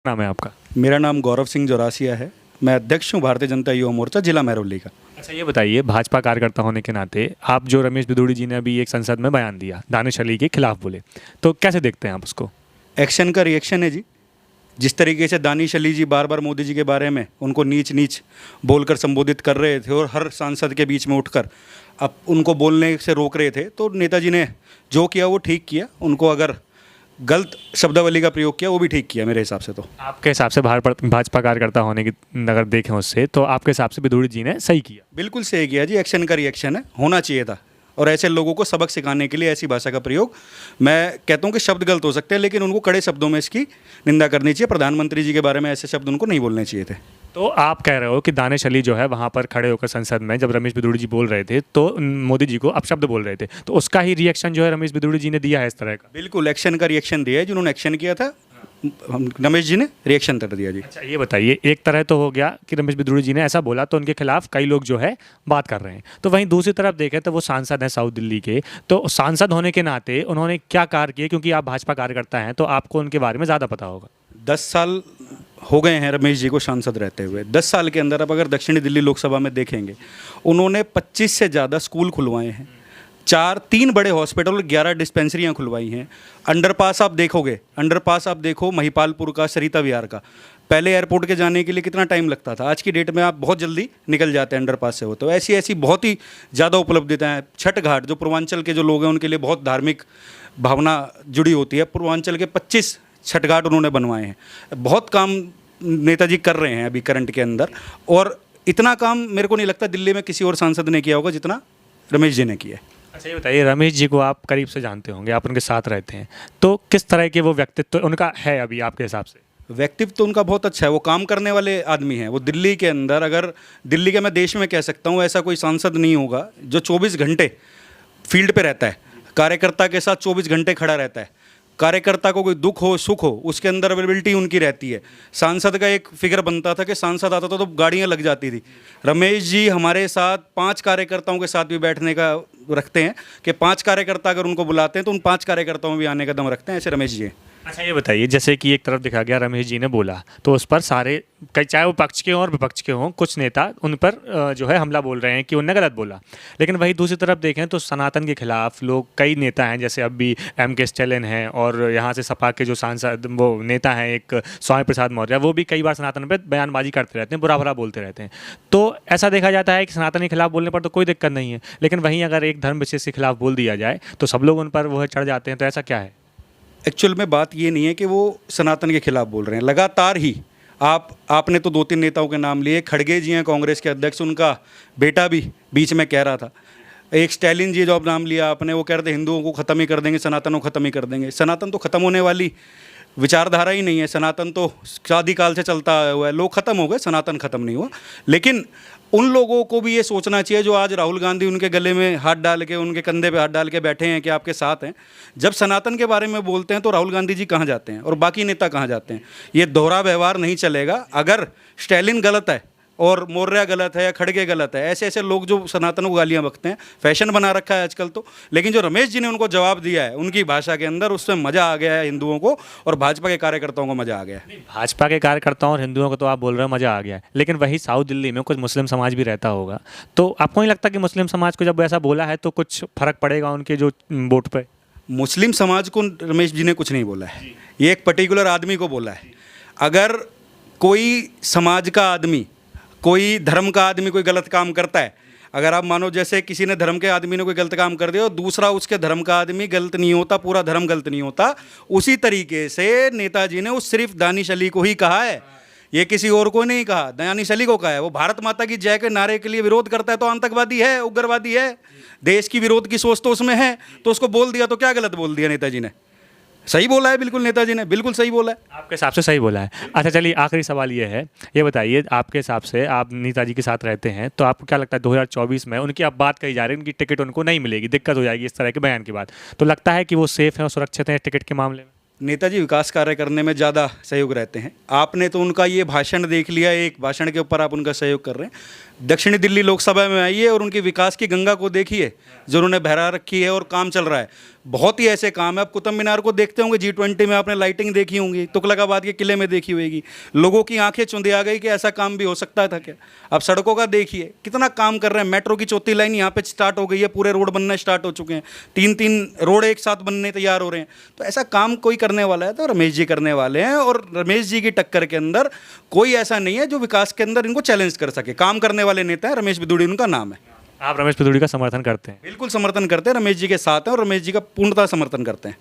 नाम है आपका? मेरा नाम गौरव सिंह जोरासिया है। मैं अध्यक्ष हूँ भारतीय जनता युवा मोर्चा जिला महरौली का। अच्छा, ये बताइए, भाजपा कार्यकर्ता होने के नाते आप जो रमेश बिदूड़ी जी ने अभी एक संसद में बयान दिया, दानिश अली के खिलाफ बोले, तो कैसे देखते हैं आप उसको? एक्शन का रिएक्शन है जी। जिस तरीके से दानिश अली जी बार बार मोदी जी के बारे में उनको नीच नीच बोलकर संबोधित कर रहे थे और हर सांसद के बीच में उठकर अब उनको बोलने से रोक रहे थे, तो नेताजी ने जो किया वो ठीक किया। उनको अगर गलत शब्दावली का प्रयोग किया वो भी ठीक किया मेरे हिसाब से। तो आपके हिसाब से भाजपा कार्यकर्ता होने की अगर देखें उससे, तो आपके हिसाब से बिदूड़ी जी ने सही किया? बिल्कुल सही किया जी। एक्शन का रिएक्शन है, होना चाहिए था। और ऐसे लोगों को सबक सिखाने के लिए ऐसी भाषा का प्रयोग, मैं कहता हूँ कि शब्द गलत हो सकते हैं लेकिन उनको कड़े शब्दों में इसकी निंदा करनी चाहिए। प्रधानमंत्री जी के बारे में ऐसे शब्द उनको नहीं बोलने चाहिए थे। तो आप कह रहे हो कि दानिश अली जो है वहाँ पर खड़े होकर संसद में जब रमेश बिदूड़ी जी बोल रहे थे तो मोदी जी को अपशब्द बोल रहे थे, तो उसका ही रिएक्शन जो है रमेश बिदूड़ी जी ने दिया है इस तरह का? बिल्कुल एक्शन का रिएक्शन दिया है। जिन्होंने एक्शन किया था रमेश जी ने रिएक्शन कर दिया जी। अच्छा, ये बताइए, एक तरह तो हो गया कि रमेश बिदूड़ी जी ने ऐसा बोला तो उनके खिलाफ कई लोग जो है बात कर रहे हैं, तो वहीं दूसरी तरफ देखें तो वो सांसद हैं साउथ दिल्ली के, तो सांसद होने के नाते उन्होंने क्या कार्य किए? क्योंकि आप भाजपा कार्यकर्ता हैं तो आपको उनके बारे में ज़्यादा पता होगा। 10 साल हो गए हैं रमेश जी को सांसद रहते हुए। 10 साल के अंदर अब अगर दक्षिणी दिल्ली लोकसभा में देखेंगे, उन्होंने 25 से ज़्यादा स्कूल खुलवाए हैं, 3 बड़े हॉस्पिटल और 11 डिस्पेंसरियाँ खुलवाई हैं। अंडरपास आप देखोगे, अंडरपास आप देखो महिपालपुर का, सरिता विहार का। पहले एयरपोर्ट के जाने के लिए कितना टाइम लगता था, आज की डेट में आप बहुत जल्दी निकल जाते हैं अंडरपास से हो। तो ऐसी ऐसी बहुत ही ज़्यादा उपलब्धताएँ हैं। छठ घाट, जो पूर्वांचल के जो लोग हैं उनके लिए बहुत धार्मिक भावना जुड़ी होती है, पूर्वांचल के 25 छठ घाट उन्होंने बनवाए हैं। बहुत काम नेताजी कर रहे हैं अभी करंट के अंदर, और इतना काम मेरे को नहीं लगता दिल्ली में किसी और सांसद ने किया होगा जितना रमेश जी ने किया है। अच्छा, ये बताइए, रमेश जी को आप करीब से जानते होंगे, आप उनके साथ रहते हैं, तो किस तरह के वो व्यक्तित्व उनका है अभी आपके हिसाब से? व्यक्तित्व तो उनका बहुत अच्छा है। वो काम करने वाले आदमी हैं। वो दिल्ली के अंदर, अगर दिल्ली के, मैं देश में कह सकता हूँ, ऐसा कोई सांसद नहीं होगा जो 24 घंटे फील्ड पे रहता है, कार्यकर्ता के साथ 24 घंटे खड़ा रहता है। कार्यकर्ता को कोई दुख हो सुख हो उसके अंदर अवेलेबिलिटी उनकी रहती है। सांसद का एक फिगर बनता था कि सांसद आता था तो गाड़ियाँ लग जाती थी। रमेश जी हमारे साथ 5 कार्यकर्ताओं के साथ भी बैठने का रखते हैं कि 5 कार्यकर्ता अगर उनको बुलाते हैं तो उन 5 कार्यकर्ताओं में भी आने का दम रखते हैं। ऐसे रमेश जी हैं। अच्छा, ये बताइए, जैसे कि एक तरफ दिखा गया रमेश जी ने बोला तो उस पर सारे, चाहे वो पक्ष के हों और विपक्ष के हों, कुछ नेता उन पर जो है हमला बोल रहे हैं कि उन्होंने गलत बोला। लेकिन वही दूसरी तरफ देखें तो सनातन के खिलाफ लोग, कई नेता हैं, जैसे अब भी M.K. स्टैलिन हैं, और यहाँ से सपा के जो सांसद वो नेता हैं एक स्वामी प्रसाद मौर्य, वो भी कई बार सनातन पर बयानबाजी करते रहते हैं, बुरा भला बोलते रहते हैं। तो ऐसा देखा जाता है कि सनातन के खिलाफ बोलने पर तो कोई दिक्कत नहीं है, लेकिन वहीं अगर एक धर्म विशेष के खिलाफ बोल दिया जाए तो सब लोग उन पर वो चढ़ जाते हैं, तो ऐसा क्या है? एक्चुअल में बात ये नहीं है कि वो सनातन के खिलाफ बोल रहे हैं। लगातार ही आपने तो 2-3 नेताओं के नाम लिए। खड़गे जी हैं कांग्रेस के अध्यक्ष, उनका बेटा भी बीच में कह रहा था। एक स्टैलिन जी जो आप नाम लिया आपने, वो कह रहे थे हिंदुओं को ख़त्म ही कर देंगे, सनातन को ख़त्म ही कर देंगे। सनातन तो ख़त्म होने वाली विचारधारा ही नहीं है। सनातन तो शादी काल से चलता आया हुआ है। लोग ख़त्म हो गए, सनातन ख़त्म नहीं हुआ। लेकिन उन लोगों को भी ये सोचना चाहिए जो आज राहुल गांधी उनके गले में हाथ डाल के, उनके कंधे पे हाथ डाल के बैठे हैं कि आपके साथ हैं। जब सनातन के बारे में बोलते हैं तो राहुल गांधी जी कहाँ जाते हैं और बाकी नेता कहाँ जाते हैं? ये दोहरा व्यवहार नहीं चलेगा। अगर स्टैलिन गलत है और मौर्य गलत है या खड़गे गलत है, ऐसे ऐसे लोग जो सनातन को गालियाँ बकते हैं, फैशन बना रखा है आजकल तो। लेकिन जो रमेश जी ने उनको जवाब दिया है उनकी भाषा के अंदर, उसमें मज़ा आ गया है हिंदुओं को और भाजपा के कार्यकर्ताओं को मज़ा आ गया है। भाजपा के कार्यकर्ताओं और हिंदुओं को तो आप बोल रहे हो मज़ा आ गया है, लेकिन वही साउथ दिल्ली में कुछ मुस्लिम समाज भी रहता होगा, तो आपको नहीं लगता कि मुस्लिम समाज को जब ऐसा बोला है तो कुछ फ़र्क पड़ेगा उनके जो वोट पे? मुस्लिम समाज को रमेश जी ने कुछ नहीं बोला है, ये एक पर्टिकुलर आदमी को बोला है। अगर कोई समाज का आदमी, कोई धर्म का आदमी कोई गलत काम करता है, अगर आप मानो जैसे किसी ने धर्म के आदमी ने कोई गलत काम कर दिया और दूसरा उसके धर्म का आदमी गलत नहीं होता, पूरा धर्म गलत नहीं होता, उसी तरीके से नेताजी ने उस सिर्फ दानिश अली को ही कहा है, ये किसी और को नहीं कहा। दानिश अली को कहा है। वो भारत माता की जय के नारे के लिए विरोध करता है तो आतंकवादी है, उग्रवादी है, देश की विरोध की सोच तो उसमें है, तो उसको बोल दिया तो क्या गलत बोल दिया नेताजी ने? सही बोला है बिल्कुल, नेताजी ने बिल्कुल सही बोला है। आपके हिसाब से सही बोला है। अच्छा, चलिए आखिरी सवाल ये है, ये बताइए, आपके हिसाब से आप नेताजी के साथ रहते हैं तो आपको क्या लगता है 2024 में उनकी अब बात कही जा रही है, उनकी टिकट उनको नहीं मिलेगी, दिक्कत हो जाएगी इस तरह के बयान के बाद, तो लगता है कि वो सेफ हैं और सुरक्षित हैं टिकट के मामले में? नेताजी विकास कार्य करने में ज़्यादा सहयोग रहते हैं। आपने तो उनका ये भाषण देख लिया, एक भाषण के ऊपर आप उनका सहयोग कर रहे हैं। दक्षिणी दिल्ली लोकसभा में आइए और उनकी विकास की गंगा को देखिए जो उन्होंने बहरा रखी है और काम चल रहा है। बहुत ही ऐसे काम है। आप कुतुब मीनार को देखते होंगे, G20 में आपने लाइटिंग देखी होंगी, तुगलकाबाद के किले में देखी होगी, लोगों की आंखें चुंधी आ गई कि ऐसा काम भी हो सकता था क्या। अब सड़कों का देखिए कितना काम कर रहे हैं, मेट्रो की चौथी लाइन यहाँ पे स्टार्ट हो गई है, पूरे रोड बनना स्टार्ट हो चुके हैं, 3-3 रोड एक साथ बनने तैयार हो रहे हैं। तो ऐसा काम कोई करने वाला है तो रमेश जी करने वाले हैं, और रमेश जी की टक्कर के अंदर कोई ऐसा नहीं है जो विकास के अंदर इनको चैलेंज कर सके। काम करने वाले नेता है, रमेश बिदुड़ी उनका नाम है। आप रमेश पिथौड़ी का समर्थन करते हैं? बिल्कुल समर्थन करते हैं, रमेश जी के साथ हैं और रमेश जी का पूर्णतः समर्थन करते हैं।